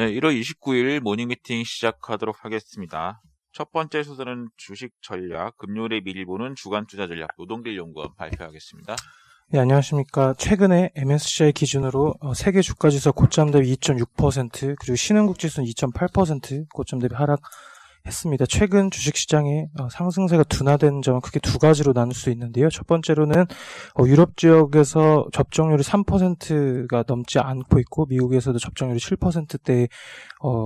네, 1월 29일 모닝미팅 시작하도록 하겠습니다. 첫 번째 순서는 주식 전략, 금요일에 미리 보는 주간 투자 전략, 노동길 연구원 발표하겠습니다. 네, 안녕하십니까. 최근에 MSCI 기준으로 세계 주가지수 고점 대비 2.6%, 그리고 신흥국 지수는 2.8% 고점 대비 하락했습니다. 최근 주식시장의 상승세가 둔화된 점은 크게 두 가지로 나눌 수 있는데요. 첫 번째로는 유럽 지역에서 접종률이 3%가 넘지 않고 있고, 미국에서도 접종률이 7%대에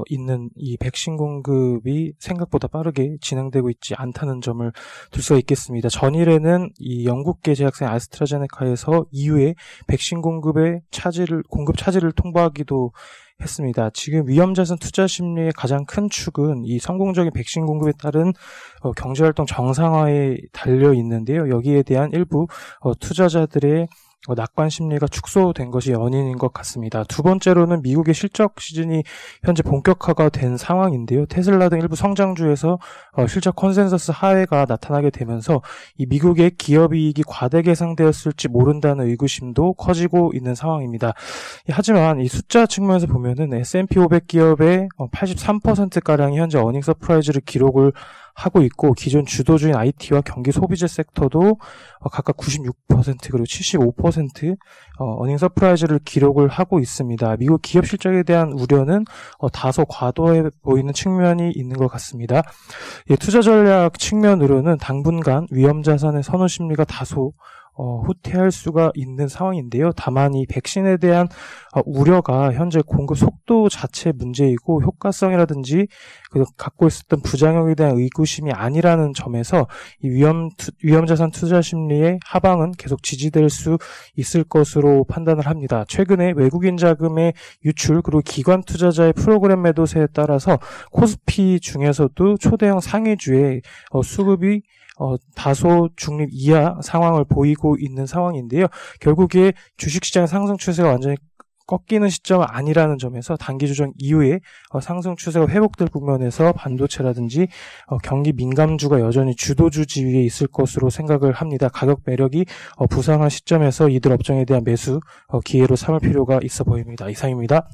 있는 이 백신 공급이 생각보다 빠르게 진행되고 있지 않다는 점을 둘 수가 있겠습니다. 전일에는 이 영국계 제약사인 아스트라제네카에서 EU의 백신 공급 차질을 통보하기도 했습니다. 지금 위험자산 투자 심리의 가장 큰 축은 이 성공적인 백신 공급에 따른 경제활동 정상화에 달려 있는데요. 여기에 대한 일부 투자자들의 낙관 심리가 축소된 것이 연인인 것 같습니다. 두 번째로는 미국의 실적 시즌이 현재 본격화가 된 상황인데요. 테슬라 등 일부 성장주에서 실적 컨센서스 하회가 나타나게 되면서 이 미국의 기업이익이 과대 계상되었을지 모른다는 의구심도 커지고 있는 상황입니다. 하지만 이 숫자 측면에서 보면은 S&P 500 기업의 83%가량이 현재 어닝 서프라이즈를 기록을 하고 있고, 기존 주도주인 IT와 경기 소비재 섹터도 각각 96% 그리고 75% 어닝 서프라이즈를 기록을 하고 있습니다. 미국 기업 실적에 대한 우려는 다소 과도해 보이는 측면이 있는 것 같습니다. 투자 전략 측면으로는 당분간 위험자산의 선호 심리가 다소 후퇴할 수가 있는 상황인데요. 다만 이 백신에 대한 우려가 현재 공급 속도 자체 문제이고, 효과성이라든지 갖고 있었던 부작용에 대한 의구심이 아니라는 점에서 이 위험자산 투자 심리의 하방은 계속 지지될 수 있을 것으로 판단을 합니다. 최근에 외국인 자금의 유출 그리고 기관 투자자의 프로그램 매도세에 따라서 코스피 중에서도 초대형 상위주의 수급이 다소 중립 이하 상황을 보이고 있는 상황인데요. 결국에 주식시장의 상승 추세가 완전히 꺾이는 시점은 아니라는 점에서 단기 조정 이후에 상승 추세가 회복될 국면에서 반도체라든지 경기 민감주가 여전히 주도주 지위에 있을 것으로 생각을 합니다. 가격 매력이 부상한 시점에서 이들 업종에 대한 매수 기회로 삼을 필요가 있어 보입니다. 이상입니다.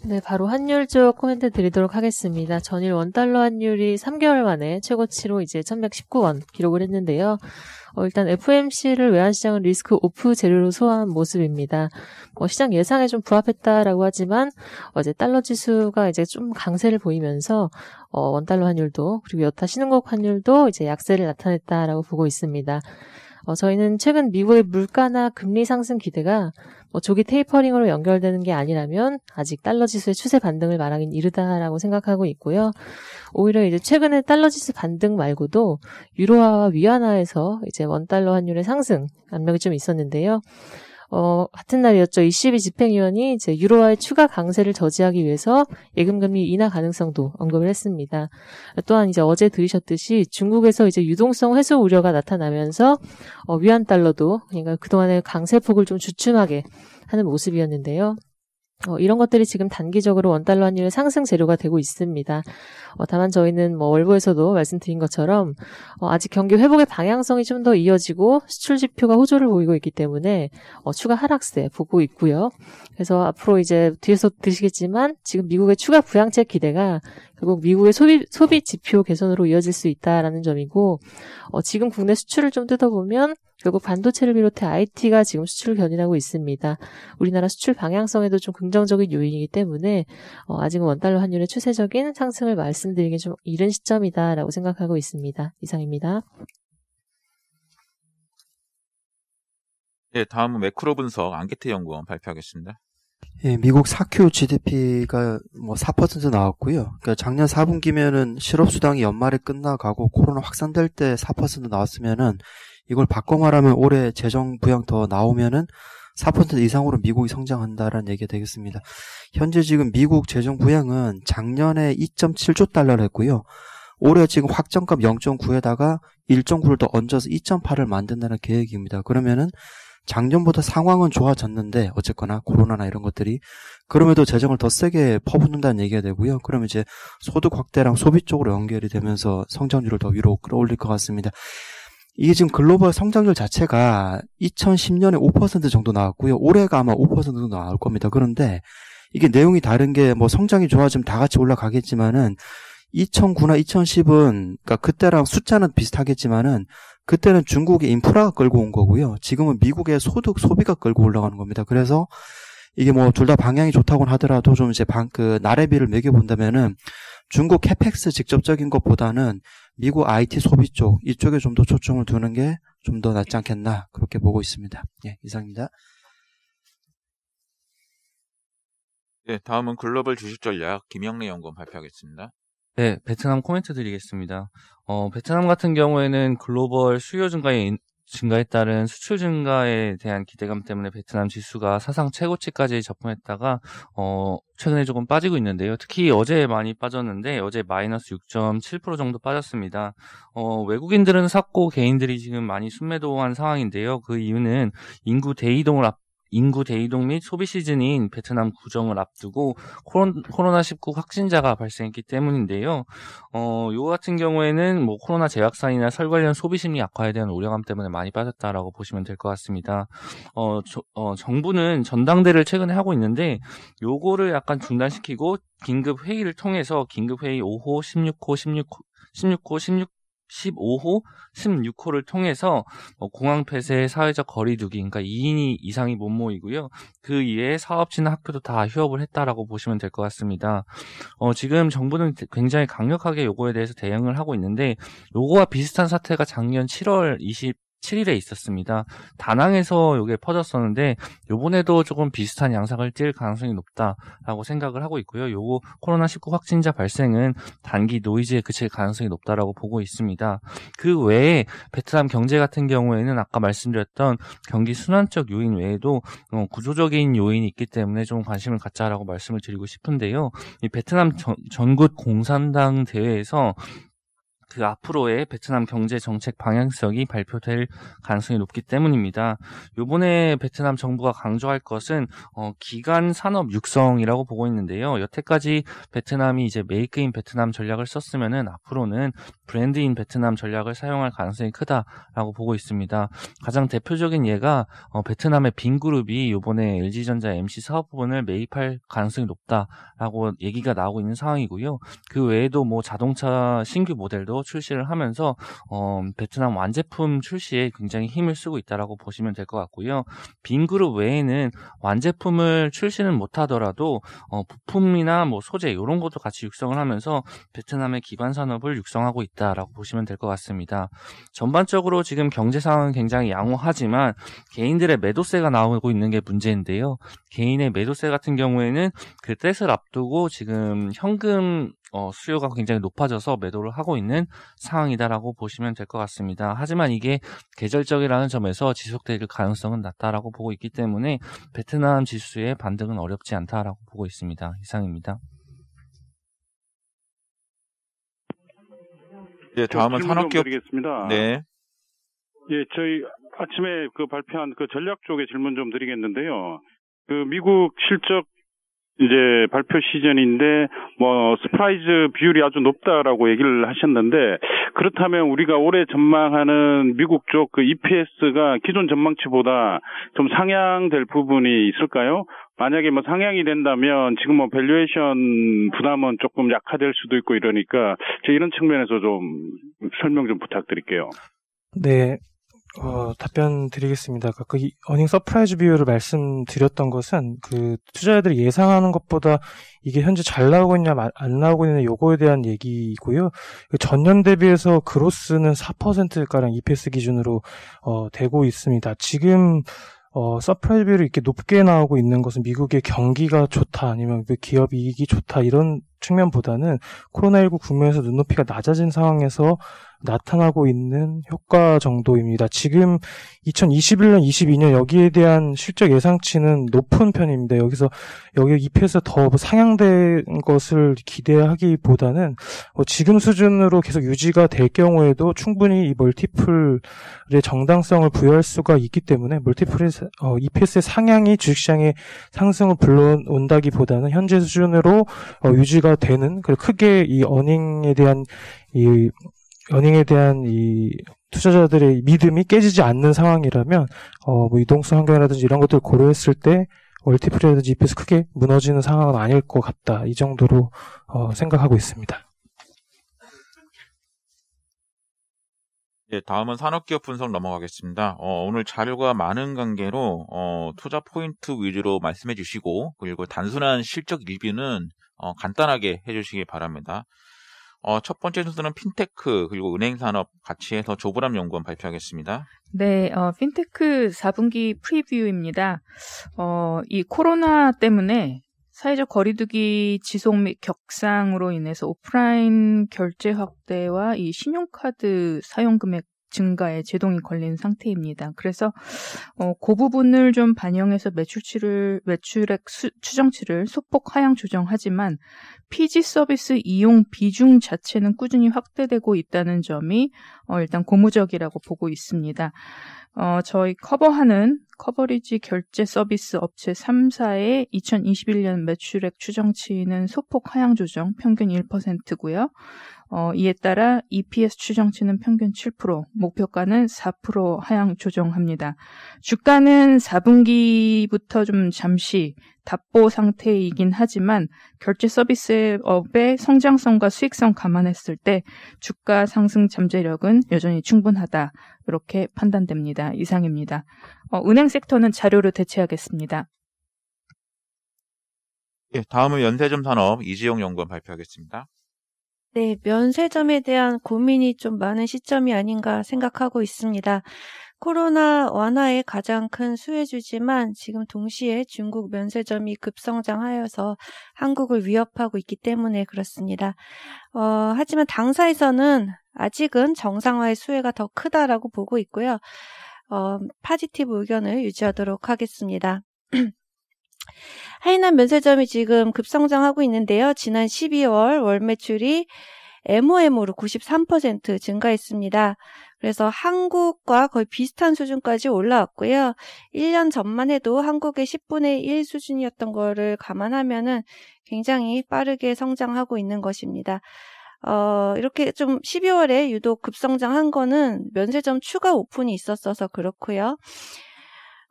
네, 바로 환율 쪽 코멘트 드리도록 하겠습니다. 전일 원달러 환율이 3개월 만에 최고치로 이제 1119원 기록을 했는데요. 일단 FOMC를 외환시장은 리스크 오프 재료로 소화한 모습입니다. 시장 예상에 좀 부합했다라고 하지만 어제 달러 지수가 이제 좀 강세를 보이면서 원달러 환율도 그리고 여타 신흥국 환율도 이제 약세를 나타냈다라고 보고 있습니다. 저희는 최근 미국의 물가나 금리 상승 기대가 조기 테이퍼링으로 연결되는 게 아니라면 아직 달러 지수의 추세 반등을 말하긴 이르다라고 생각하고 있고요. 오히려 이제 최근에 달러 지수 반등 말고도 유로화와 위안화에서 이제 원달러 환율의 상승 압력이 좀 있었는데요. 같은 날이었죠. ECB 집행위원이 이제 유로화의 추가 강세를 저지하기 위해서 예금금리 인하 가능성도 언급을 했습니다. 또한 이제 어제 들으셨듯이 중국에서 이제 유동성 회수 우려가 나타나면서 위안 달러도 그러니까 그동안의 강세폭을 좀 주춤하게 하는 모습이었는데요. 이런 것들이 지금 단기적으로 원달러 환율의 상승 재료가 되고 있습니다. 다만 저희는 월보에서도 말씀드린 것처럼 아직 경기 회복의 방향성이 좀 더 이어지고 수출 지표가 호조를 보이고 있기 때문에 추가 하락세 보고 있고요. 그래서 앞으로 이제 뒤에서 드시겠지만 지금 미국의 추가 부양책 기대가 결국 미국의 소비 지표 개선으로 이어질 수 있다라는 점이고, 지금 국내 수출을 좀 뜯어보면 결국 반도체를 비롯해 IT가 지금 수출을 견인하고 있습니다. 우리나라 수출 방향성에도 좀 긍정적인 요인이기 때문에 아직은 원달러 환율의 추세적인 상승을 말씀드리기 좀 이른 시점이다라고 생각하고 있습니다. 이상입니다. 네, 다음은 매크로 분석 안개태 연구원 발표하겠습니다. 예, 미국 4Q GDP가 4% 나왔고요. 그러니까 작년 4분기면은 실업수당이 연말에 끝나가고 코로나 확산될 때 4% 나왔으면은 이걸 바꿔 말하면 올해 재정 부양 더 나오면은 4% 이상으로 미국이 성장한다라는 얘기가 되겠습니다. 현재 지금 미국 재정 부양은 작년에 2.7조 달러를 했고요. 올해 지금 확정값 0.9에다가 1.9를 더 얹어서 2.8을 만든다는 계획입니다. 그러면은 작년보다 상황은 좋아졌는데 어쨌거나 코로나나 이런 것들이 그럼에도 재정을 더 세게 퍼붓는다는 얘기가 되고요. 그러면 이제 소득 확대랑 소비 쪽으로 연결이 되면서 성장률을 더 위로 끌어올릴 것 같습니다. 이게 지금 글로벌 성장률 자체가 2010년에 5% 정도 나왔고요. 올해가 아마 5% 정도 나올 겁니다. 그런데 이게 내용이 다른 게 뭐 성장이 좋아지면 다 같이 올라가겠지만은 2009나 2010은 그러니까 그때랑 숫자는 비슷하겠지만은 그때는 중국의 인프라가 끌고 온 거고요. 지금은 미국의 소득 소비가 끌고 올라가는 겁니다. 그래서 이게 뭐 둘 다 방향이 좋다고는 하더라도 좀 이제 나래비를 매겨본다면은 중국 캐펙스 직접적인 것보다는 미국 IT 소비 쪽 이쪽에 좀 더 초점을 두는 게 좀 더 낫지 않겠나 그렇게 보고 있습니다. 예, 이상입니다. 네, 다음은 글로벌 주식 전략 김영래 연구원 발표하겠습니다. 네, 베트남 코멘트 드리겠습니다. 베트남 같은 경우에는 글로벌 수요 증가에 따른 수출 증가에 대한 기대감 때문에 베트남 지수가 사상 최고치까지 접근했다가 최근에 조금 빠지고 있는데요. 특히 어제 많이 빠졌는데 어제 마이너스 6.7% 정도 빠졌습니다. 외국인들은 샀고 개인들이 지금 많이 순매도한 상황인데요. 그 이유는 인구 대이동 및 소비 시즌인 베트남 구정을 앞두고 코로나19 확진자가 발생했기 때문인데요. 요 같은 경우에는 뭐 코로나 재확산이나 설 관련 소비 심리 악화에 대한 우려감 때문에 많이 빠졌다라고 보시면 될 것 같습니다. 정부는 전당대를 최근에 하고 있는데 요거를 약간 중단시키고 긴급 회의를 통해서 긴급 회의 5호, 15호, 16호를 통해서 공항 폐쇄, 사회적 거리두기, 그러니까 2인 이상이 못 모이고요. 그 이외에 사업지나 학교도 다 휴업을 했다라고 보시면 될 것 같습니다. 지금 정부는 굉장히 강력하게 요거에 대해서 대응을 하고 있는데 요거와 비슷한 사태가 작년 7월 27일에 있었습니다. 다낭에서 요게 퍼졌었는데 요번에도 조금 비슷한 양상을 띌 가능성이 높다라고 생각을 하고 있고요. 요거 코로나19 확진자 발생은 단기 노이즈에 그칠 가능성이 높다라고 보고 있습니다. 그 외에 베트남 경제 같은 경우에는 아까 말씀드렸던 경기 순환적 요인 외에도 구조적인 요인이 있기 때문에 좀 관심을 갖자라고 말씀을 드리고 싶은데요. 이 베트남 전국 공산당 대회에서 그 앞으로의 베트남 경제 정책 방향성이 발표될 가능성이 높기 때문입니다. 요번에 베트남 정부가 강조할 것은 기간 산업 육성이라고 보고 있는데요. 여태까지 베트남이 이제 메이크 인 베트남 전략을 썼으면은 앞으로는 브랜드인 베트남 전략을 사용할 가능성이 크다라고 보고 있습니다. 가장 대표적인 예가 베트남의 빈그룹이 요번에 LG전자 MC 사업 부분을 매입할 가능성이 높다라고 얘기가 나오고 있는 상황이고요. 그 외에도 뭐 자동차 신규 모델도 출시를 하면서 베트남 완제품 출시에 굉장히 힘을 쓰고 있다라고 보시면 될 것 같고요. 빈그룹 외에는 완제품을 출시는 못하더라도 부품이나 뭐 소재 이런 것도 같이 육성을 하면서 베트남의 기반 산업을 육성하고 있다라고 보시면 될 것 같습니다. 전반적으로 지금 경제 상황은 굉장히 양호하지만 개인들의 매도세가 나오고 있는 게 문제인데요. 개인의 매도세 같은 경우에는 그 떼을 앞두고 지금 현금 수요가 굉장히 높아져서 매도를 하고 있는 상황이다라고 보시면 될 것 같습니다. 하지만 이게 계절적이라는 점에서 지속될 가능성은 낮다라고 보고 있기 때문에 베트남 지수의 반등은 어렵지 않다라고 보고 있습니다. 이상입니다. 네, 다음은 산업기업 드리겠습니다. 네. 예, 저희 아침에 발표한 전략 쪽에 질문 좀 드리겠는데요. 미국 실적 이제 발표 시즌인데 서프라이즈 비율이 아주 높다라고 얘기를 하셨는데, 그렇다면 우리가 올해 전망하는 미국 쪽 EPS가 기존 전망치보다 좀 상향될 부분이 있을까요? 만약에 상향이 된다면 지금 밸류에이션 부담은 조금 약화될 수도 있고 이러니까 이런 측면에서 좀 설명 좀 부탁드릴게요. 네. 답변 드리겠습니다. 아까 어닝 서프라이즈 비율을 말씀드렸던 것은 투자자들이 예상하는 것보다 이게 현재 잘 나오고 있냐 안 나오고 있냐 요거에 대한 얘기이고요. 전년 대비해서 그로스는 4%가량 EPS 기준으로 되고 있습니다. 지금 서프라이즈 비율이 이렇게 높게 나오고 있는 것은 미국의 경기가 좋다 아니면 기업 이익이 좋다 이런 측면보다는 코로나19 국면에서 눈높이가 낮아진 상황에서 나타나고 있는 효과 정도입니다. 지금 2021년, 22년 여기에 대한 실적 예상치는 높은 편입니다. 여기 EPS가 더 상향된 것을 기대하기보다는 지금 수준으로 계속 유지가 될 경우에도 충분히 이 멀티플의 정당성을 부여할 수가 있기 때문에 멀티플의 EPS의 상향이 주식시장의 상승을 불러온다기보다는 현재 수준으로 유지가 되는, 그리고 크게 이 어닝에 대한 이 투자자들의 믿음이 깨지지 않는 상황이라면 이동성 환경이라든지 이런 것들을 고려했을 때 멀티플이라든지 EPS 크게 무너지는 상황은 아닐 것 같다. 이 정도로 생각하고 있습니다. 네, 다음은 산업기업 분석 넘어가겠습니다. 오늘 자료가 많은 관계로 투자 포인트 위주로 말씀해 주시고 그리고 단순한 실적 리뷰는 간단하게 해주시기 바랍니다. 첫 번째 순서는 핀테크 그리고 은행산업 같이 해서 조보람 연구원 발표하겠습니다. 네, 핀테크 4분기 프리뷰입니다. 이 코로나 때문에 사회적 거리두기 지속 및 격상으로 인해서 오프라인 결제 확대와 이 신용카드 사용 금액 증가에 제동이 걸린 상태입니다. 그래서 그 부분을 좀 반영해서 매출액 추정치를 소폭 하향 조정하지만 PG 서비스 이용 비중 자체는 꾸준히 확대되고 있다는 점이 일단 고무적이라고 보고 있습니다. 저희 커버하는 커버리지 결제 서비스 업체 3사의 2021년 매출액 추정치는 소폭 하향 조정 평균 1%고요. 이에 따라 EPS 추정치는 평균 7%, 목표가는 4% 하향 조정합니다. 주가는 4분기부터 좀 잠시 답보 상태이긴 하지만 결제 서비스업의 성장성과 수익성 감안했을 때 주가 상승 잠재력은 여전히 충분하다. 이렇게 판단됩니다. 이상입니다. 은행 섹터는 자료로 대체하겠습니다. 예, 다음은 연세점 산업 이지용 연구원 발표하겠습니다. 네, 면세점에 대한 고민이 좀 많은 시점이 아닌가 생각하고 있습니다. 코로나 완화의 가장 큰 수혜주지만 지금 동시에 중국 면세점이 급성장하여서 한국을 위협하고 있기 때문에 그렇습니다. 하지만 당사에서는 아직은 정상화의 수혜가 더 크다라고 보고 있고요. 파지티브 의견을 유지하도록 하겠습니다. 하이난 면세점이 지금 급성장하고 있는데요. 지난 12월 월 매출이 MOM으로 93% 증가했습니다. 그래서 한국과 거의 비슷한 수준까지 올라왔고요. 1년 전만 해도 한국의 10분의 1 수준이었던 거를 감안하면은 굉장히 빠르게 성장하고 있는 것입니다. 이렇게 좀 12월에 유독 급성장한 거는 면세점 추가 오픈이 있었어서 그렇고요.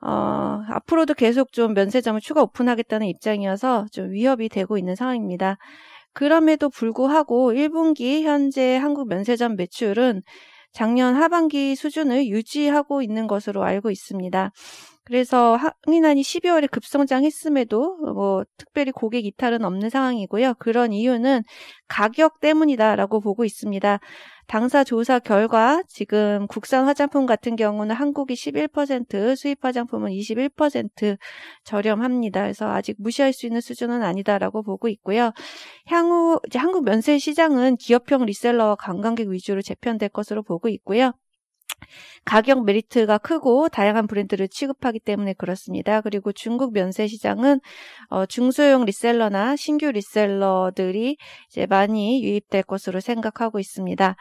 앞으로도 계속 좀 면세점을 추가 오픈하겠다는 입장이어서 좀 위협이 되고 있는 상황입니다. 그럼에도 불구하고 1분기 현재 한국 면세점 매출은 작년 하반기 수준을 유지하고 있는 것으로 알고 있습니다. 그래서 한인한이 12월에 급성장했음에도 특별히 고객 이탈은 없는 상황이고요. 그런 이유는 가격 때문이다라고 보고 있습니다. 당사 조사 결과 지금 국산 화장품 같은 경우는 한국이 11%, 수입 화장품은 21% 저렴합니다. 그래서 아직 무시할 수 있는 수준은 아니다라고 보고 있고요. 향후 이제 한국 면세 시장은 기업형 리셀러와 관광객 위주로 재편될 것으로 보고 있고요. 가격 메리트가 크고 다양한 브랜드를 취급하기 때문에 그렇습니다. 그리고 중국 면세 시장은 중소형 리셀러나 신규 리셀러들이 이제 많이 유입될 것으로 생각하고 있습니다.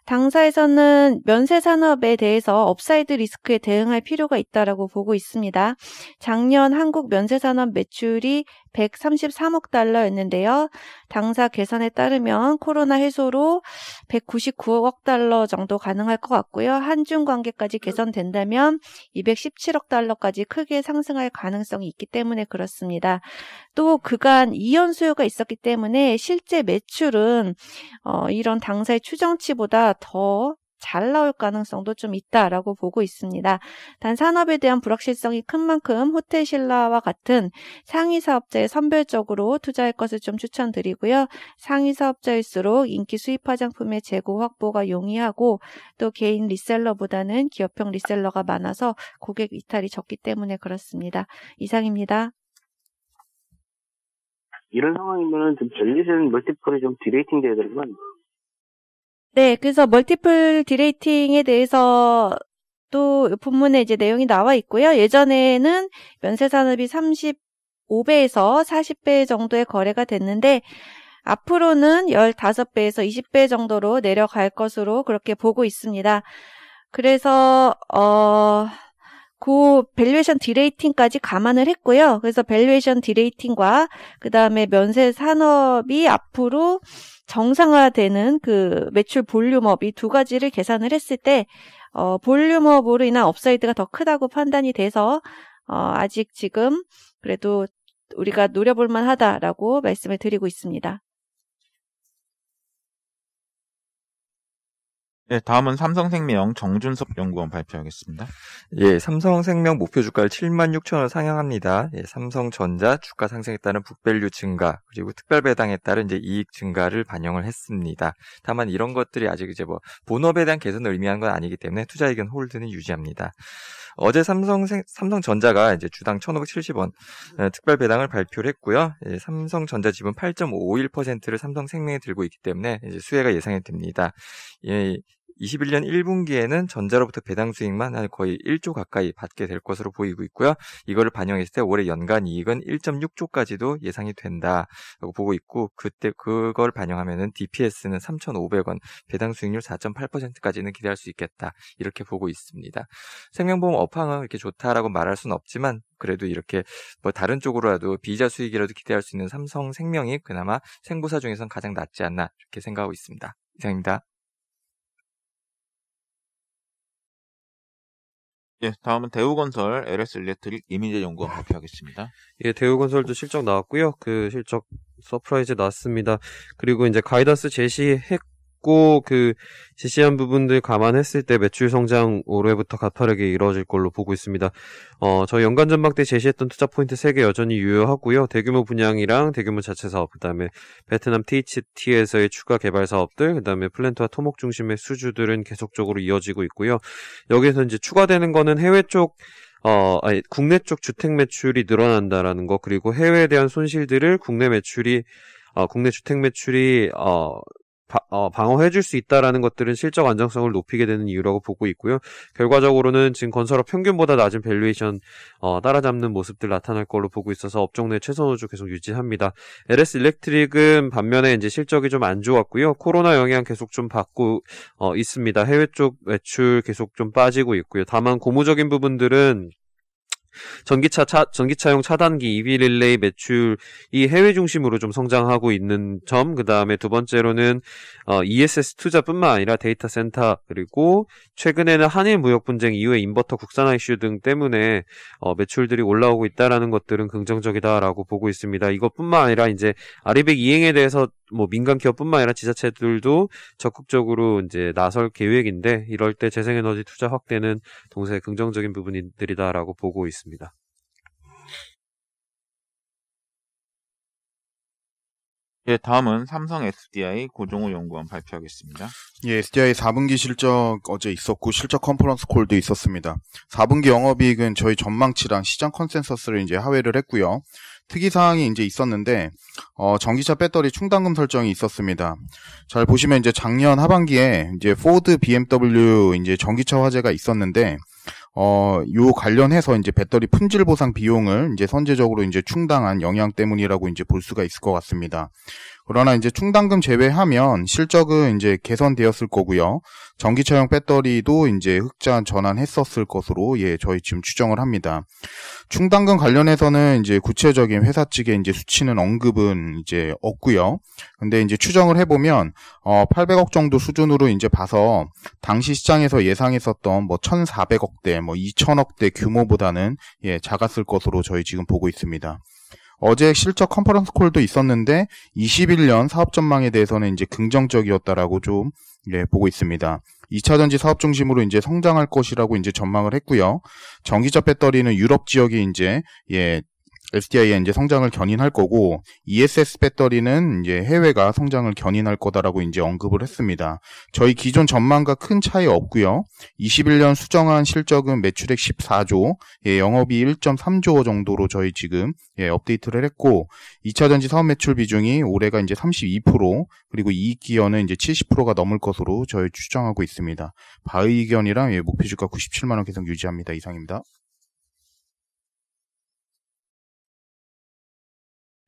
당사에서는 면세 산업에 대해서 업사이드 리스크에 대응할 필요가 있다라고 보고 있습니다. 작년 한국 면세 산업 매출이 133억 달러였는데요. 당사 계산에 따르면 코로나 해소로 199억 달러 정도 가능할 것 같고요. 한중 관계까지 개선된다면 217억 달러까지 크게 상승할 가능성이 있기 때문에 그렇습니다. 또 그간 이연 수요가 있었기 때문에 실제 매출은 이런 당사의 추정치보다 더 잘 나올 가능성도 좀 있다라고 보고 있습니다. 단 산업에 대한 불확실성이 큰 만큼 호텔 신라와 같은 상위 사업자에 선별적으로 투자할 것을 좀 추천드리고요. 상위 사업자일수록 인기 수입 화장품의 재고 확보가 용이하고 또 개인 리셀러보다는 기업형 리셀러가 많아서 고객 이탈이 적기 때문에 그렇습니다. 이상입니다. 이런 상황이면은 좀 밸류에이션 멀티플이 좀 디레이팅 돼야 되는 거 아니에요? 네, 그래서 멀티플 디레이팅에 대해서 또 본문에 이제 내용이 나와 있고요. 예전에는 면세산업이 35배에서 40배 정도의 거래가 됐는데 앞으로는 15배에서 20배 정도로 내려갈 것으로 그렇게 보고 있습니다. 그래서 그 밸류에이션 디레이팅까지 감안을 했고요. 그래서 밸류에이션 디레이팅과 그다음에 면세 산업이 앞으로 정상화되는 그 매출 볼륨업 이 두 가지를 계산을 했을 때 볼륨업으로 인한 업사이드가 더 크다고 판단이 돼서 아직 지금 그래도 우리가 노려볼 만하다라고 말씀을 드리고 있습니다. 네, 다음은 삼성생명 정준섭 연구원 발표하겠습니다. 예, 삼성생명 목표 주가를 76,000원 상향합니다. 예, 삼성전자 주가 상승에 따른 북밸류 증가, 그리고 특별 배당에 따른 이제 이익 증가를 반영을 했습니다. 다만 이런 것들이 아직 이제 뭐 본업에 대한 개선을 의미하는 건 아니기 때문에 투자 의견 홀드는 유지합니다. 어제 삼성전자가 이제 주당 1,570원 특별 배당을 발표를 했고요. 예, 삼성전자 지분 8.51%를 삼성생명에 들고 있기 때문에 이제 수혜가 예상이 됩니다. 예, 21년 1분기에는 전자로부터 배당 수익만 한 거의 1조 가까이 받게 될 것으로 보이고 있고요. 이거를 반영했을 때 올해 연간 이익은 1.6조까지도 예상이 된다라고 보고 있고, 그때 그걸 반영하면은 DPS는 3,500원, 배당 수익률 4.8%까지는 기대할 수 있겠다, 이렇게 보고 있습니다. 생명보험 업황은 이렇게 좋다라고 말할 수는 없지만 그래도 이렇게 뭐 다른 쪽으로라도 비이자 수익이라도 기대할 수 있는 삼성생명이 그나마 생보사 중에선 가장 낫지 않나, 이렇게 생각하고 있습니다. 이상입니다. 예, 다음은 대우건설 LS일렉트릭 이민재 연구원 발표하겠습니다. 예, 대우건설도 실적 나왔고요. 그 실적 서프라이즈 나왔습니다. 그리고 이제 가이던스 제시했고, 그 제시한 부분들 감안했을 때 매출 성장 올해부터 가파르게 이루어질 걸로 보고 있습니다. 저희 연간 전망 때 제시했던 투자 포인트 3개 여전히 유효하고요. 대규모 분양이랑 대규모 자체 사업, 그다음에 베트남 THT에서의 추가 개발 사업들, 그다음에 플랜트와 토목 중심의 수주들은 계속적으로 이어지고 있고요. 여기서 이제 추가되는 거는 해외 쪽 국내 쪽 주택 매출이 늘어난다라는 거, 그리고 해외에 대한 손실들을 국내 주택 매출이 방어해줄 수 있다라는 것들은 실적 안정성을 높이게 되는 이유라고 보고 있고요. 결과적으로는 지금 건설업 평균보다 낮은 밸류에이션 따라잡는 모습들 나타날 걸로 보고 있어서 업종 내 최선 호주 계속 유지합니다. LS일렉트릭은 반면에 이제 실적이 좀 안 좋았고요. 코로나 영향 계속 좀 받고 있습니다. 해외 쪽 매출 계속 좀 빠지고 있고요. 다만 고무적인 부분들은 전기차용 차단기, EV 릴레이 매출이 해외 중심으로 좀 성장하고 있는 점, 그 다음에 두 번째로는 ESS 투자뿐만 아니라 데이터 센터, 그리고 최근에는 한일 무역 분쟁 이후에 인버터 국산화 이슈 등 때문에 매출들이 올라오고 있다라는 것들은 긍정적이다라고 보고 있습니다. 이것뿐만 아니라 이제 아리백 이행에 대해서 뭐 민간 기업뿐만 아니라 지자체들도 적극적으로 이제 나설 계획인데, 이럴 때 재생에너지 투자 확대는 동시에 긍정적인 부분들이다라고 보고 있습니다. 예, 다음은 삼성 SDI 고종호 연구원 발표하겠습니다. 예, SDI 4분기 실적 어제 있었고 실적 컨퍼런스 콜도 있었습니다. 4분기 영업이익은 저희 전망치랑 시장 컨센서스를 이제 하회를 했고요. 특이사항이 이제 있었는데, 전기차 배터리 충당금 설정이 있었습니다. 잘 보시면 이제 작년 하반기에 이제 포드, BMW 이제 전기차 화재가 있었는데, 요 관련해서 이제 배터리 품질 보상 비용을 이제 선제적으로 이제 충당한 영향 때문이라고 이제 볼 수가 있을 것 같습니다. 그러나 이제 충당금 제외하면 실적은 이제 개선되었을 거고요. 전기차용 배터리도 이제 흑자 전환했었을 것으로 저희 지금 추정을 합니다. 충당금 관련해서는 이제 구체적인 회사 측의 이제 수치는 언급은 이제 없고요. 근데 이제 추정을 해보면 800억 정도 수준으로 이제 봐서 당시 시장에서 예상했었던 뭐 1,400억대, 뭐 2,000억대 규모보다는 작았을 것으로 저희 지금 보고 있습니다. 어제 실적 컨퍼런스 콜도 있었는데 21년 사업 전망에 대해서는 이제 긍정적이었다라고 좀 보고 있습니다. 2차 전지 사업 중심으로 이제 성장할 것이라고 이제 전망을 했고요. 전기차 배터리는 유럽 지역이 이제 SDI의 이제 성장을 견인할 거고, ESS 배터리는 이제 해외가 성장을 견인할 거다라고 이제 언급을 했습니다. 저희 기존 전망과 큰 차이 없고요. 21년 수정한 실적은 매출액 14조, 영업이 1.3조 정도로 저희 지금 업데이트를 했고, 2차 전지 사업 매출 비중이 올해가 이제 32%, 그리고 이익 기여는 이제 70%가 넘을 것으로 저희 추정하고 있습니다. 바이견이랑 목표 주가 97만 원 계속 유지합니다. 이상입니다.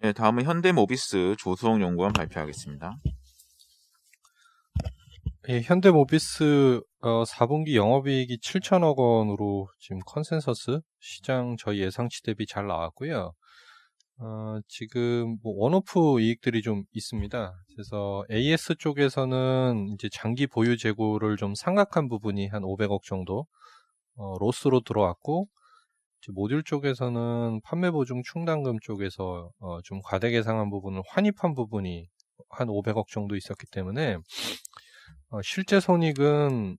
네, 다음은 현대모비스 조수홍 연구원 발표하겠습니다. 예, 현대모비스 4분기 영업이익이 7천억 원으로 지금 컨센서스 시장 저희 예상치 대비 잘 나왔고요. 지금 뭐 원오프 이익들이 좀 있습니다. 그래서 AS 쪽에서는 이제 장기 보유 재고를 좀 상각한 부분이 한 500억 정도 로스로 들어왔고, 모듈 쪽에서는 판매 보증 충당금 쪽에서 좀 과대 계상한 부분을 환입한 부분이 한 500억 정도 있었기 때문에 실제 손익은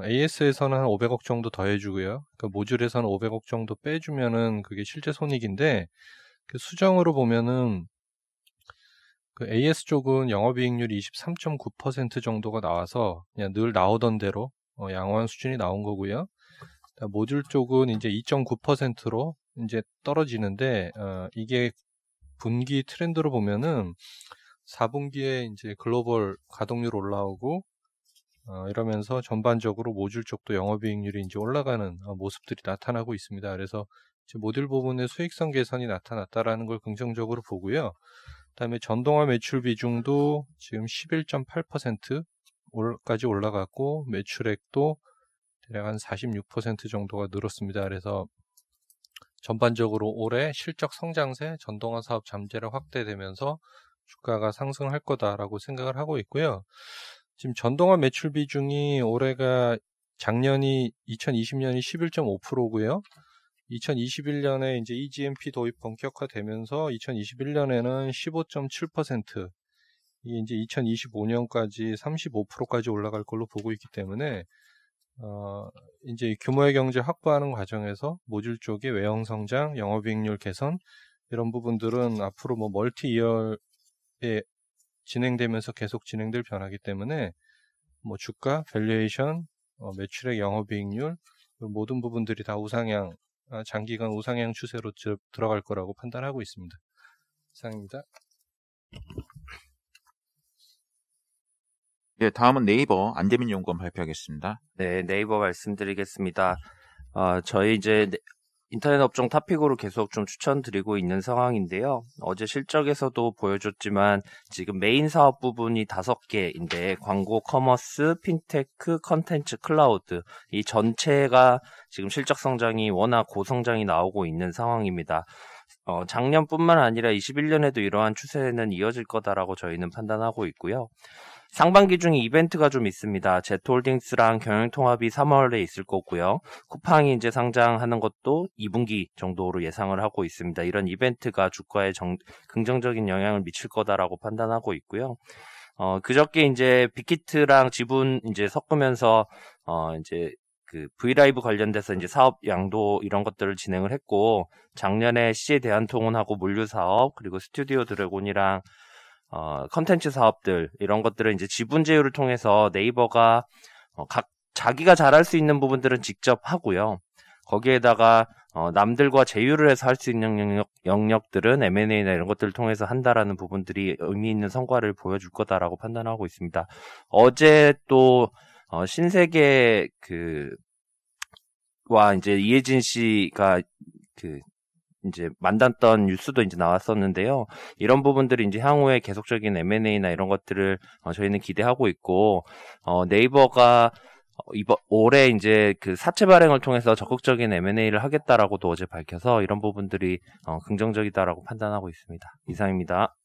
AS에서는 한 500억 정도 더해주고요. 그러니까 모듈에서는 500억 정도 빼주면은 그게 실제 손익인데 그 수정으로 보면은 그 AS 쪽은 영업이익률이 23.9% 정도가 나와서 그냥 늘 나오던 대로 양호한 수준이 나온 거고요. 모듈 쪽은 이제 2.9%로 이제 떨어지는데 이게 분기 트렌드로 보면은 4분기에 이제 글로벌 가동률 올라오고 이러면서 전반적으로 모듈 쪽도 영업이익률이 이제 올라가는 모습들이 나타나고 있습니다. 그래서 이제 모듈 부분의 수익성 개선이 나타났다라는 걸 긍정적으로 보고요. 그다음에 전동화 매출 비중도 지금 11.8%까지 올라갔고 매출액도 대략 한 46% 정도가 늘었습니다. 그래서 전반적으로 올해 실적 성장세, 전동화 사업 잠재력 확대되면서 주가가 상승할 거다라고 생각을 하고 있고요. 지금 전동화 매출 비중이 올해가 작년이 2020년이 11.5%고요. 2021년에 이제 EGMP 도입 본격화되면서 2021년에는 15.7%, 이게 이제 2025년까지 35%까지 올라갈 걸로 보고 있기 때문에 이제 규모의 경제 확보하는 과정에서 모듈 쪽의 외형 성장, 영업이익률 개선 이런 부분들은 앞으로 뭐 멀티 이어에 진행되면서 계속 진행될 변화이기 때문에 뭐 주가, 밸류에이션, 매출액, 영업이익률 모든 부분들이 다 우상향, 장기간 우상향 추세로 들어갈 거라고 판단하고 있습니다. 이상입니다. 네, 다음은 네이버 안재민 연구원 발표하겠습니다. 네, 네이버 말씀드리겠습니다. 저희 이제 인터넷 업종 탑픽으로 계속 좀 추천드리고 있는 상황인데요. 어제 실적에서도 보여줬지만 지금 메인 사업 부분이 5개인데 광고, 커머스, 핀테크, 컨텐츠, 클라우드 이 전체가 지금 실적 성장이 워낙 고성장이 나오고 있는 상황입니다. 작년뿐만 아니라 21년에도 이러한 추세는 이어질 거다라고 저희는 판단하고 있고요. 상반기 중에 이벤트가 좀 있습니다. 제트홀딩스랑 경영통합이 3월에 있을 거고요. 쿠팡이 이제 상장하는 것도 2분기 정도로 예상을 하고 있습니다. 이런 이벤트가 주가에 긍정적인 영향을 미칠 거다라고 판단하고 있고요. 그저께 이제 빅히트랑 지분 이제 섞으면서 이제 그 브이라이브 관련돼서 이제 사업 양도 이런 것들을 진행을 했고, 작년에 CJ 대한통운하고 물류 사업 그리고 스튜디오 드래곤이랑 컨텐츠 사업들 이런 것들은 이제 지분 제휴를 통해서 네이버가 자기가 잘할 수 있는 부분들은 직접 하고요. 거기에다가 남들과 제휴를 해서 할 수 있는 영역들은 M&A나 이런 것들을 통해서 한다라는 부분들이 의미 있는 성과를 보여줄 거다라고 판단하고 있습니다. 어제 또 신세계 와 이제 이혜진 씨가 이제 만났던 뉴스도 이제 나왔었는데요. 이런 부분들이 이제 향후에 계속적인 M&A나 이런 것들을 저희는 기대하고 있고, 네이버가 올해 이제 그 사채 발행을 통해서 적극적인 M&A를 하겠다라고도 어제 밝혀서 이런 부분들이 긍정적이다라고 판단하고 있습니다. 이상입니다.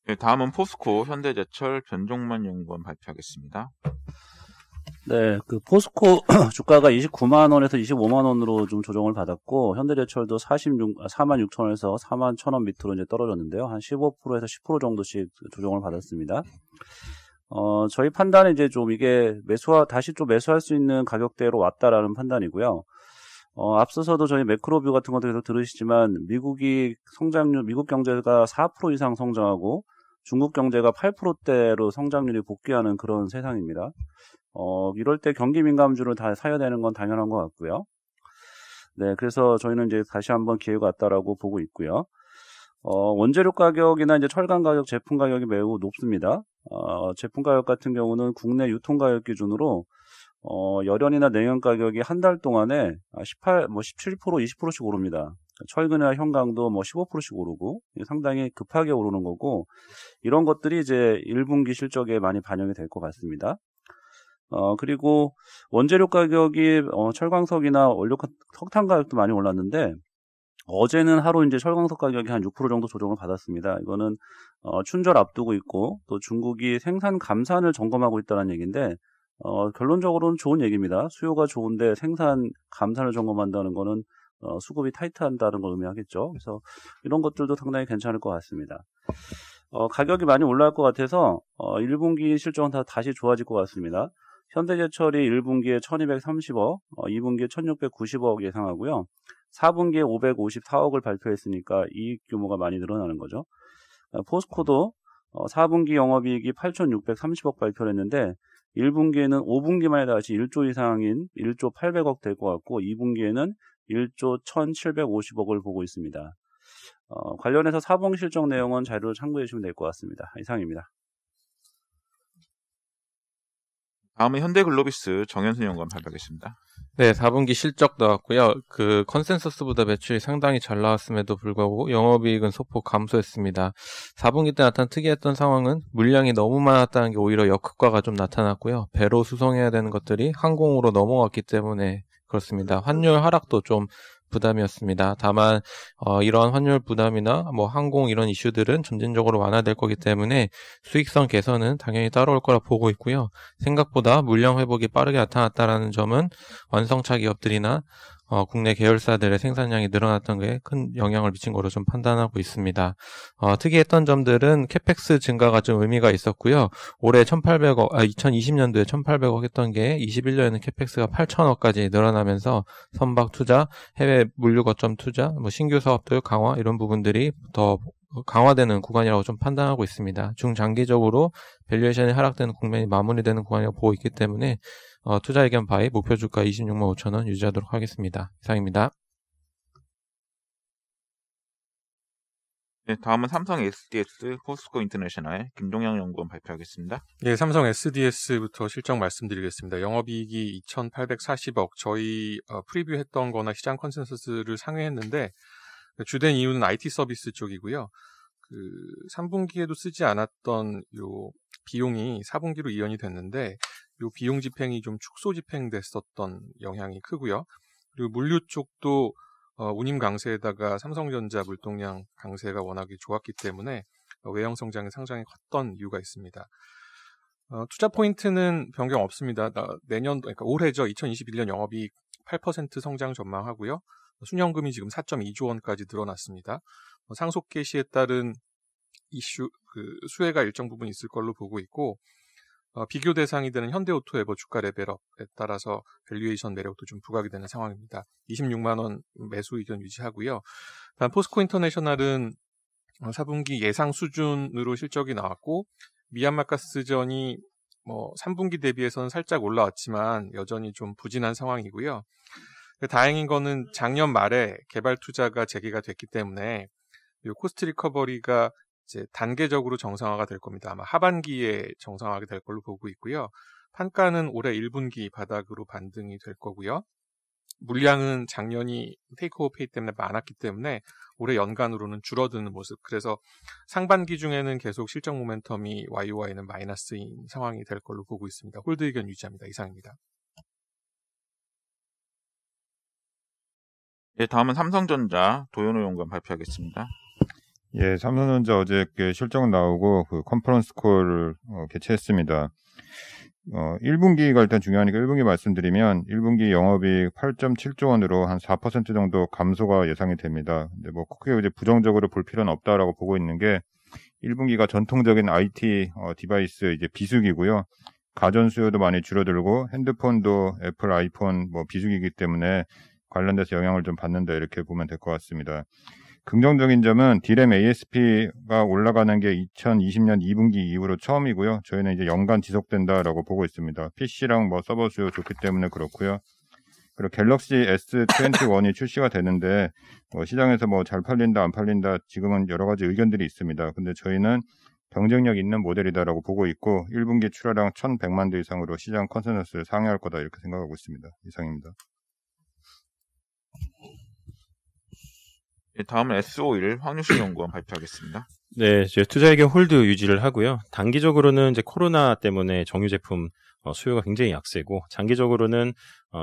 네, 다음은 포스코 현대제철 변종만 연구원 발표하겠습니다. 네, 그 포스코 주가가 29만 원에서 25만 원으로 좀 조정을 받았고, 현대제철도 4만 6천 원에서 4만 1천 원 밑으로 이제 떨어졌는데요. 한 15%에서 10% 정도씩 조정을 받았습니다. 저희 판단은 이제 좀 이게 다시 좀 매수할 수 있는 가격대로 왔다라는 판단이고요. 앞서서도 저희 매크로뷰 같은 것도 계속 들으시지만, 미국 경제가 4% 이상 성장하고, 중국 경제가 8%대로 성장률이 복귀하는 그런 세상입니다. 이럴 때 경기 민감주를 다 사야 되는 건 당연한 것 같고요. 네, 그래서 저희는 이제 다시 한번 기회가 왔다라고 보고 있고요. 원재료 가격이나 이제 철강 가격, 제품 가격이 매우 높습니다. 제품 가격 같은 경우는 국내 유통 가격 기준으로 열연이나 냉연 가격이 한 달 동안에 17%, 20%씩 오릅니다. 철근이나 현강도 15%씩 오르고 상당히 급하게 오르는 거고, 이런 것들이 이제 1분기 실적에 많이 반영이 될 것 같습니다. 그리고 원재료 가격이 철광석이나 석탄 가격도 많이 올랐는데, 어제는 하루 이제 철광석 가격이 한 6% 정도 조정을 받았습니다. 이거는 춘절 앞두고 있고, 또 중국이 생산 감산을 점검하고 있다는 얘기인데, 결론적으로는 좋은 얘기입니다. 수요가 좋은데 감산을 점검한다는 거는 수급이 타이트한다는 걸 의미하겠죠. 그래서 이런 것들도 상당히 괜찮을 것 같습니다. 가격이 많이 올라갈 것 같아서 1분기 실적은 다시 좋아질 것 같습니다. 현대제철이 1분기에 1230억, 2분기에 1690억 예상하고요. 4분기에 554억을 발표했으니까 이익 규모가 많이 늘어나는 거죠. 포스코도 4분기 영업이익이 8630억 발표를 했는데 1분기에는 5분기만 해도 다시 1조 이상인 1조 800억 될 것 같고 2분기에는 1조 1750억을 보고 있습니다. 관련해서 4분기 실적 내용은 자료를 참고해 주시면 될 것 같습니다. 이상입니다. 다음은 현대글로비스 정현순 연구원 발표하겠습니다. 네, 4분기 실적 나왔고요. 컨센서스보다 매출이 상당히 잘 나왔음에도 불구하고 영업이익은 소폭 감소했습니다. 4분기 때 나타난 특이했던 상황은 물량이 너무 많았다는 게 오히려 역효과가 좀 나타났고요. 배로 수송해야 되는 것들이 항공으로 넘어갔기 때문에 그렇습니다. 환율 하락도 좀 부담이었습니다. 다만 이러한 환율 부담이나 항공 이런 이슈들은 점진적으로 완화될 거기 때문에 수익성 개선은 당연히 따라올 거라 보고 있고요. 생각보다 물량 회복이 빠르게 나타났다라는 점은 완성차 기업들이나 국내 계열사들의 생산량이 늘어났던 게 큰 영향을 미친 거로 좀 판단하고 있습니다. 특이했던 점들은 캐펙스 증가가 좀 의미가 있었고요. 올해 2020년도에 1,800억 했던 게 21년에는 캐펙스가 8,000억까지 늘어나면서 선박 투자, 해외 물류 거점 투자, 신규 사업들 강화 이런 부분들이 더 강화되는 구간이라고 좀 판단하고 있습니다. 중장기적으로 밸류에이션이 하락되는 국면이 마무리되는 구간이라고 보고 있기 때문에 투자 의견 바이 목표 주가 26만 5천 원 유지하도록 하겠습니다. 이상입니다. 네, 다음은 삼성 SDS 포스코 인터내셔널 김동영 연구원 발표하겠습니다. 예, 삼성 SDS부터 실적 말씀드리겠습니다. 영업이익이 2,840억, 저희 프리뷰했던 거나 시장 컨센서스를 상회했는데 주된 이유는 IT 서비스 쪽이고요. 3분기에도 쓰지 않았던 요 비용이 4분기로 이연이 됐는데 요 비용 집행이 좀 축소 집행됐었던 영향이 크고요. 그리고 물류 쪽도 운임 강세에다가 삼성전자 물동량 강세가 워낙에 좋았기 때문에 외형 성장이 상당히 컸던 이유가 있습니다. 투자 포인트는 변경 없습니다. 그러니까 올해죠. 2021년 영업이익 8% 성장 전망하고요. 순현금이 지금 4.2조 원까지 늘어났습니다. 상속 개시에 따른 수혜가 일정 부분 있을 걸로 보고 있고, 비교 대상이 되는 현대오토에버 주가 레벨업에 따라서 밸류에이션 매력도 좀 부각이 되는 상황입니다. 26만 원 매수 의견 유지하고요. 다음 포스코 인터내셔널은 4분기 예상 수준으로 실적이 나왔고, 미얀마가스전이 3분기 대비해서는 살짝 올라왔지만 여전히 좀 부진한 상황이고요. 다행인 거는 작년 말에 개발 투자가 재개가 됐기 때문에 코스트 리커버리가 이제 단계적으로 정상화가 될 겁니다. 아마 하반기에 정상화가 될 걸로 보고 있고요. 판가는 올해 1분기 바닥으로 반등이 될 거고요. 물량은 작년이 테이크오버 페이 때문에 많았기 때문에 올해 연간으로는 줄어드는 모습. 그래서 상반기 중에는 계속 실적 모멘텀이 YOY는 마이너스인 상황이 될 걸로 보고 있습니다. 홀드 의견 유지합니다. 이상입니다. 예, 다음은 삼성전자 도현호 연구원 발표하겠습니다. 예, 삼성전자 어저께 실적 나오고 컨퍼런스 콜을 개최했습니다. 1분기가 일단 중요하니까 1분기 말씀드리면 1분기 영업이익 8.7조 원으로 한 4% 정도 감소가 예상이 됩니다. 근데 크게 이제 부정적으로 볼 필요는 없다라고 보고 있는 게 1분기가 전통적인 IT 디바이스 이제 비수기고요. 가전 수요도 많이 줄어들고 핸드폰도 애플 아이폰 비수기이기 때문에 관련돼서 영향을 좀 받는다 이렇게 보면 될 것 같습니다. 긍정적인 점은 D램 ASP가 올라가는 게 2020년 2분기 이후로 처음이고요. 저희는 이제 연간 지속된다라고 보고 있습니다. PC랑 서버 수요 좋기 때문에 그렇고요. 그리고 갤럭시 S21이 출시가 되는데 시장에서 잘 팔린다 안 팔린다 지금은 여러 가지 의견들이 있습니다. 근데 저희는 경쟁력 있는 모델이다라고 보고 있고 1분기 출하량 1,100만 대 이상으로 시장 컨센서스를 상회할 거다 이렇게 생각하고 있습니다. 이상입니다. 네, 다음은 S51 황유신 연구원 발표하겠습니다. 네, 이제 투자 의견 홀드 유지를 하고요. 단기적으로는 이제 코로나 때문에 정유 제품 수요가 굉장히 약세고, 장기적으로는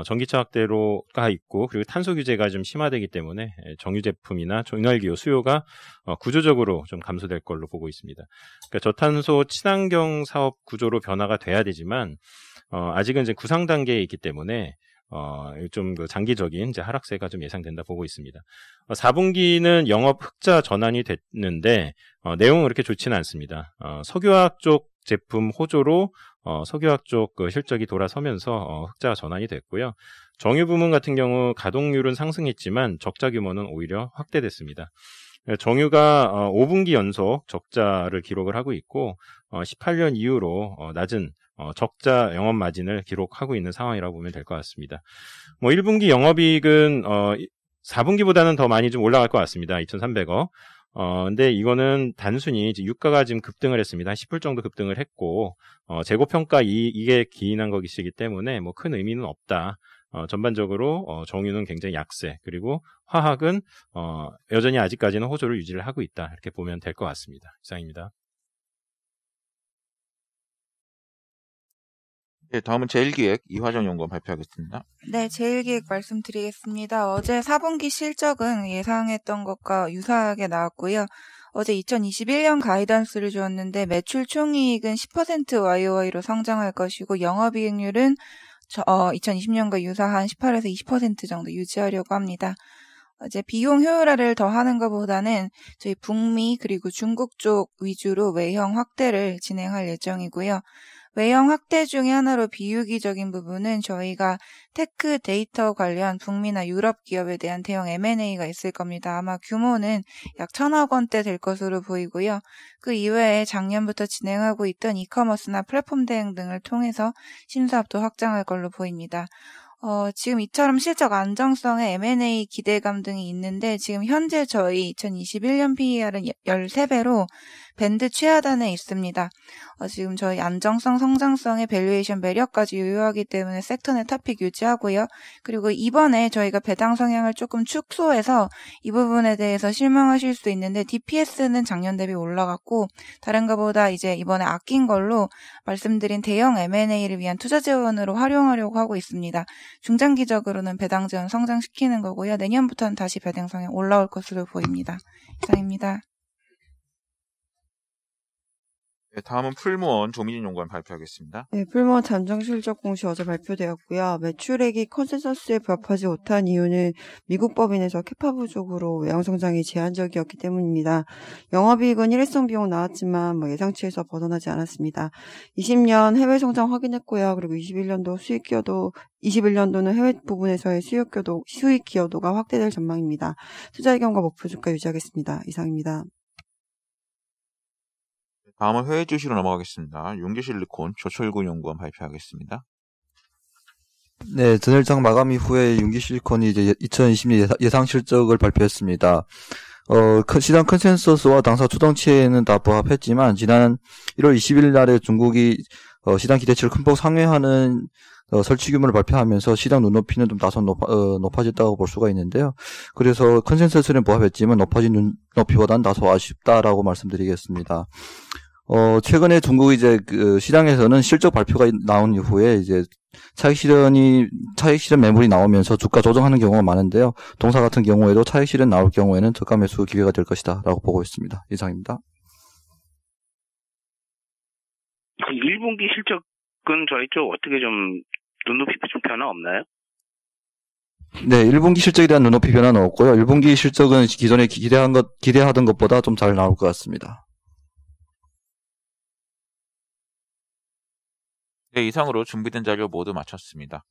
전기차 확대로가 있고, 그리고 탄소 규제가 좀 심화되기 때문에 정유 제품이나 윤활기유 수요가 구조적으로 좀 감소될 걸로 보고 있습니다. 그러니까 저탄소 친환경 사업 구조로 변화가 돼야 되지만 아직은 이제 구상 단계에 있기 때문에 좀 그 장기적인 이제 하락세가 좀 예상된다 보고 있습니다. 4분기는 영업 흑자 전환이 됐는데 내용은 그렇게 좋지는 않습니다. 석유화학 쪽 제품 호조로 석유화학 쪽 그 실적이 돌아서면서 흑자 전환이 됐고요. 정유 부문 같은 경우 가동률은 상승했지만 적자 규모는 오히려 확대됐습니다. 정유가 5분기 연속 적자를 기록을 하고 있고 18년 이후로 낮은 적자 영업 마진을 기록하고 있는 상황이라고 보면 될 것 같습니다. 1분기 영업이익은 4분기보다는 더 많이 좀 올라갈 것 같습니다. 2,300억. 근데 이거는 단순히 이제 유가가 지금 급등을 했습니다. 한 10불 정도 급등을 했고, 재고평가 이게 기인한 것이기 때문에 뭐 큰 의미는 없다. 전반적으로 정유는 굉장히 약세, 그리고 화학은 여전히 아직까지는 호조를 유지를 하고 있다. 이렇게 보면 될 것 같습니다. 이상입니다. 네, 다음은 제1기획 이화정 연구원 발표하겠습니다. 네, 제1기획 말씀드리겠습니다. 어제 4분기 실적은 예상했던 것과 유사하게 나왔고요. 어제 2021년 가이던스를 주었는데 매출 총이익은 10% YOY로 성장할 것이고 영업이익률은 2020년과 유사한 18에서 20% 정도 유지하려고 합니다. 이제 비용 효율화를 더 하는 것보다는 저희 북미 그리고 중국 쪽 위주로 외형 확대를 진행할 예정이고요. 외형 확대 중에 하나로 비유기적인 부분은 저희가 테크 데이터 관련 북미나 유럽 기업에 대한 대형 M&A가 있을 겁니다. 아마 규모는 약 1,000억 원대 될 것으로 보이고요. 그 이외에 작년부터 진행하고 있던 이커머스나 플랫폼 대행 등을 통해서 신사업도 확장할 걸로 보입니다. 지금 이처럼 실적 안정성에 M&A 기대감 등이 있는데 지금 현재 저희 2021년 PER은 13배로 밴드 최하단에 있습니다. 지금 저희 안정성, 성장성의 밸류에이션 매력까지 유효하기 때문에 섹터 내 탑픽 유지하고요. 그리고 이번에 저희가 배당 성향을 조금 축소해서 이 부분에 대해서 실망하실 수 있는데 DPS는 작년 대비 올라갔고 다른 것보다 이제 이번에 아낀 걸로 말씀드린 대형 M&A를 위한 투자 재원으로 활용하려고 하고 있습니다. 중장기적으로는 배당 재원 성장시키는 거고요. 내년부터는 다시 배당 성향 올라올 것으로 보입니다. 이상입니다. 네, 다음은 풀무원 조민진 연구원 발표하겠습니다. 네, 풀무원 잠정 실적 공시 어제 발표되었고요. 매출액이 컨센서스에 부합하지 못한 이유는 미국 법인에서 캐파 부족으로 외형 성장이 제한적이었기 때문입니다. 영업이익은 일회성 비용 나왔지만 예상치에서 벗어나지 않았습니다. 20년 해외 성장 확인했고요. 그리고 21년도는 해외 부분에서의 수익 기여도가 확대될 전망입니다. 투자 의견과 목표 주가 유지하겠습니다. 이상입니다. 다음은 해외 주시로 넘어가겠습니다. 윤기실리콘 조철구 연구원 발표하겠습니다. 네, 전일장 마감 이후에 윤기실리콘이 이제 2020년 예상 실적을 발표했습니다. 시장 컨센서스와 당사 추정치에는 다 부합했지만 지난 1월 20일 날에 중국이 시장 기대치를 큰 폭 상회하는 설치 규모를 발표하면서 시장 눈높이는 좀 다소 높아졌다고 볼 수가 있는데요. 그래서 컨센서스는 부합했지만 높아진 눈높이보다는 다소 아쉽다라고 말씀드리겠습니다. 최근에 중국 이제 시장에서는 실적 발표가 나온 이후에 이제 차익 실현 매물이 나오면서 주가 조정하는 경우가 많은데요. 동사 같은 경우에도 차익 실현 나올 경우에는 저가 매수 기회가 될 것이다라고 보고 있습니다. 이상입니다. 1분기 실적은 저희 쪽 어떻게 좀 눈높이 좀 변화 없나요? 네, 1분기 실적에 대한 눈높이 변화는 없고요. 1분기 실적은 기존에 기대하던 것보다 좀 잘 나올 것 같습니다. 네, 이상으로 준비된 자료 모두 마쳤습니다.